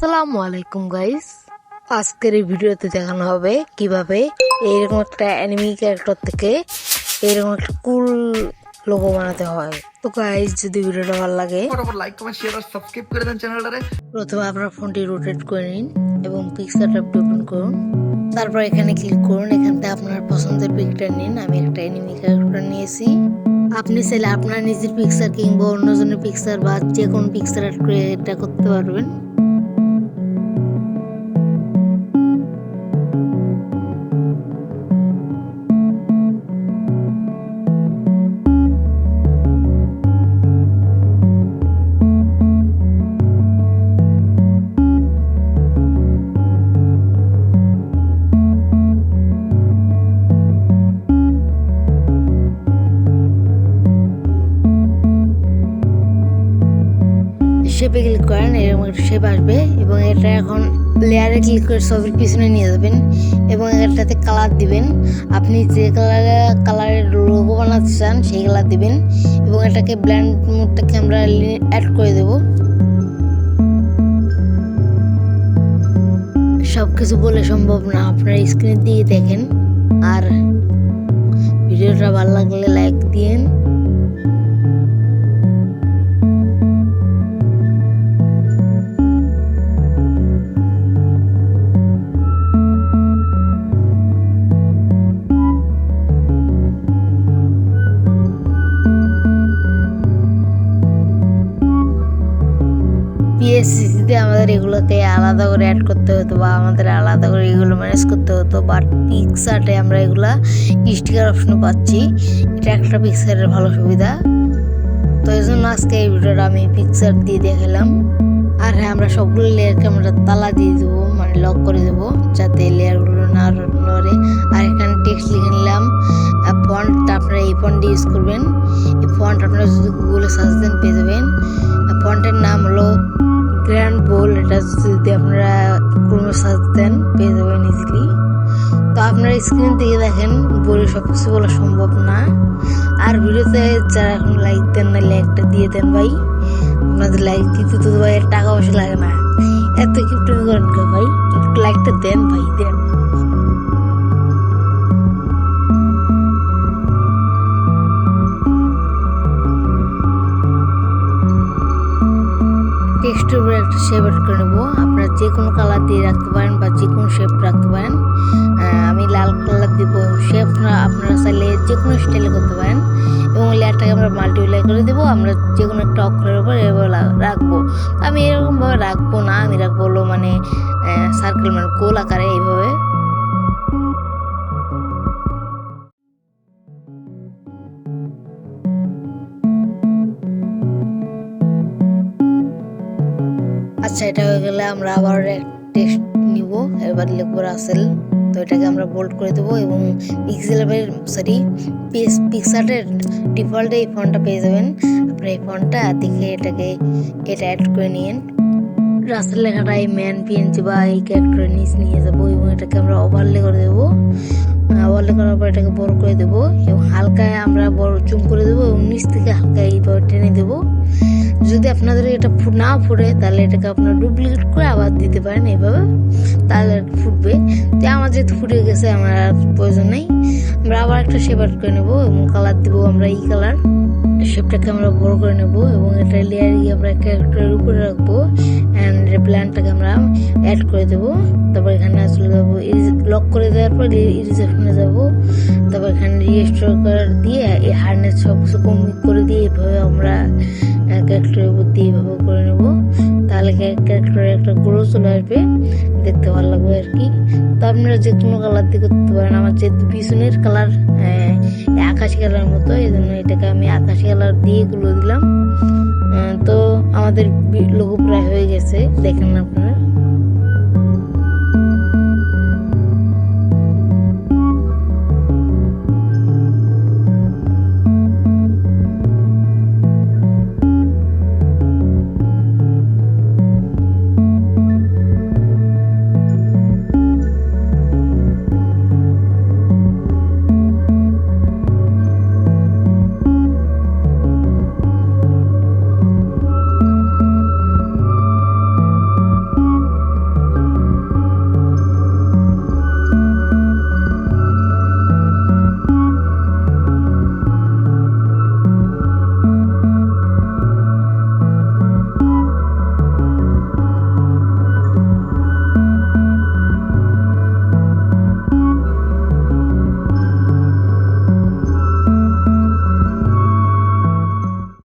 আসসালামু আলাইকুম গাইস, আজকের এই ভিডিওতে দেখানো হবে কিভাবে এইরকম একটা অ্যানিমে ক্যারেক্টার থেকে এইরকম একটা কুল লোগো বানাতে হয়। তো গাইস, যদি ভিডিওটা ভালো লাগে ফটাফট লাইক কমেন্ট শেয়ার আর সাবস্ক্রাইব করে দেন চ্যানেলটারে। প্রথমে আপনার ফোনটি রোটেট করে নিন এবং পিকচার অ্যাপটি ওপেন করুন। তারপর এখানে ক্লিক করুন। এখান থেকে আপনার পছন্দের পিকটা নিন। আমি একটা অ্যানিমে ক্যারেক্টার নিয়েছি। আপনি চাইলে আপনার নিজের পিকচার কিংবা অন্যজনের পিকচার বা যে কোনো পিকচার অ্যাড করে এটা করতে পারবেন। শেপে ক্লিক করেন, এরকম একটা শেপ আসবে এবং এটা এখন লেয়ারে ক্লিক করে ছবির পিছনে নিয়ে যাবেন এবং এটাতে কালার দিবেন। আপনি যে কালারের লোগো বানাতে চান সেই কালার দিবেন এবং এটাকে ব্ল্যান্ড মোডটাকে আমরা অ্যাড করে দেব। সব কিছু বলে সম্ভব না, আপনারা স্ক্রিনের দিকে দেখেন। আর ভিডিওটা ভালো লাগলে লাইক দিন। পিএসসিতে আমাদের এগুলোকে আলাদা করে অ্যাড করতে হতো বা আমাদের আলাদা করে এগুলো ম্যানেজ করতে হতো, বাট পিকচারে আমরা এগুলা স্টিকার অপশন পাচ্ছি। এটা একটা পিকচারের ভালো সুবিধা। তো এই জন্য আজকে এই ভিডিওটা আমি পিকচার দিয়ে দেখালাম। আর হ্যাঁ, আমরা সবগুলো লেয়ারকে আমরা তালা দিয়ে দেবো, মানে লক করে দেবো যাতে লেয়ারগুলো না নড়ে। আর এখানে টেক্সট লিখে নিলাম। ফন্ট আপনারা এই ফন্ট ইউজ করবেন। এই ফন্ট আপনারা যদি গুগলে সার্চ দেন পেয়ে যাবেন। ফন্টের নাম হলো গ্র্যান্ড বোল্ড। এটা যদি আপনারা ক্রোমে সার্চ দেন পেয়ে যাবেন ইজিলি। তো আপনারা স্ক্রিন থেকে দেখেন, বলে সব কিছু বলা সম্ভব না। আর ভিডিওতে যারা এখন লাইক দেন না, লাইকটা দিয়ে দেন ভাই। আপনাদের লাইক দিতে তো ভাই টাকা পয়সা লাগে না, এত কিপটমি করেন কে ভাই? একটু লাইকটা দেন ভাই, দেন। টেক্সটের উপরে একটা শেপ অ্যাড করে নেবো। আপনারা যে কোনো কালার দিয়ে রাখতে পারেন বা যে কোনো শেপ রাখতে পারেন। আমি লাল কালার দিব। শেপ আপনারা চাইলে যে কোনো স্টাইলে করতে পারেন এবং লেয়ারটাকে আমরা মাল্টিপ্লাই করে দেবো। আমরা যে কোনো একটা অক্ষরের উপর এভাবে রাখবো। আমি এরকমভাবে রাখবো না, আমি রাখবো হলো মানে সার্কেল, মানে গোল আকারে এইভাবে। আচ্ছা, এটা হয়ে গেলে আমরা আবার টেক্সট নিব। এবার লিখবো রাসেল। তো এটাকে আমরা বোল্ড করে দেবো এবং পিক্সারের ডিফল্টে এই ফন্টটা পেয়ে যাবেন। আপনারা এই ফন্টটা দেখে এটা অ্যাড করে নিন। রাসেল লেখাটা এই ম্যান পিএনজি বা এই ক্যারেক্টারের নিচ নিয়ে যাবো এবং এটাকে আমরা ওভারলে করে দেবো। ওভারলে করার পর এটাকে বড় করে দেবো এবং হালকা আমরা বড় জুম করে দেবো এবং নিচ থেকে হালকা এইভাবে টেনে দেবো। যদি আপনাদের এটা না ফুটে তাহলে এটাকে আপনারা ডুপ্লিকেট করে আবার দিতে পারেন এইভাবে, তাহলে ফুটবে। তো আমার যেহেতু ফুটে গেছে, আমার আর প্রয়োজন নেই। আমরা আবার একটা শেপ অ্যাড করে নেবো এবং কালার দিব আমরা এই কালার। শেপটাকে আমরা বড় করে নেব এবং এটা লেয়ার গিয়ে আমরা ক্যারেক্টারের উপরে রাখবো অ্যান্ড প্ল্যানটাকে আমরা অ্যাড করে দেবো। তারপর এখানে চলে যাবো, লক করে দেওয়ার পর ইরিজেশনে যাবো। তারপর এখানে রিস্টোর দিয়ে এই হার্ডনেস সব কিছু কম করে দিয়ে এইভাবে আমরা ক্যারেক্টারের উপর দিয়ে এইভাবে করে নেবো। তাহলে ক্যারেক্টারের একটা গ্রো চলে আসবে, দেখতে ভালো লাগবে আর কি। তো আপনারা যে কোনো কালার দিয়ে করতে পারেন। আমার যেহেতু পিছনের কালার আকাশি কালার মতো, এই জন্য এটাকে আমি আকাশি কালার দিয়ে গুলো দিলাম। তো আমাদের লোগো প্রায় হয়ে গেছে, দেখেন আপনারা।